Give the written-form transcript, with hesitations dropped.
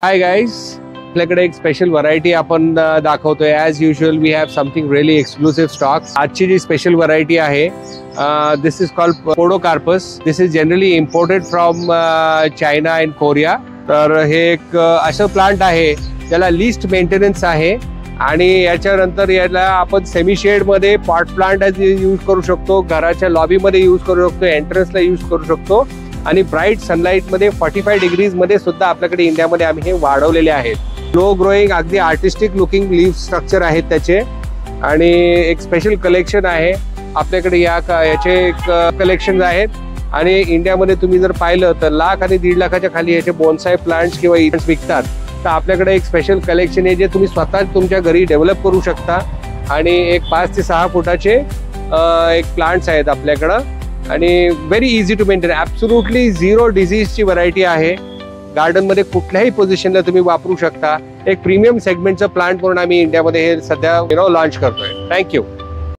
Hi guys, आपल्याकडे एक special variety आपण दाखवतोय. As usual we have something really exclusive stocks. आजची जी स्पेशल व्हरायटी आहे this is called podocarpus. This is generally imported from China and Korea. तर हे एक असं प्लांट आहे ज्याला लिस्ट मेंटेनन्स आहे आणि याच्यानंतर याला आपण सेमी शेड मध्ये पॉट प्लांट यूज करू शकतो, घराच्या लॉबी मध्ये यूज करू शकतो, एंट्रन्सला यूज करू शकतो आणि ब्राईट सनलाईट मध्ये 45 डिग्रीज मध्ये सुद्धा आपल्याकडे इंडियामध्ये आम्ही हे वाढवलेले आहेत. लो ग्रोईंग अगदी आर्टिस्टिक लुकिंग लीफ स्ट्रक्चर आहेत त्याचे आणि एक स्पेशल कलेक्शन आहे आपल्याकडे. याचे कलेक्शन आहेत आणि इंडियामध्ये तुम्ही जर पाहिलं तर लाख आणि 1.5 लाखाच्या खाली याचे बोनसाय प्लांट्स किंवा इव्हेंट्स विकतात. तर आपल्याकडे एक स्पेशल कलेक्शन आहे जे तुम्ही स्वतः तुमच्या घरी डेव्हलप करू शकता आणि एक 5 ते 6 फुटाचे एक प्लांट्स आहेत आपल्याकडं आणि very easy to maintain. Absolutely 0 डिझीजची व्हरायटी आहे. गार्डन मध्ये कुठल्याही पोझिशनला तुम्ही वापरू शकता. एक प्रीमियम सेगमेंटचं प्लांट म्हणून आम्ही इंडियामध्ये हे सध्या लॉन्च करतोय. थँक्यू.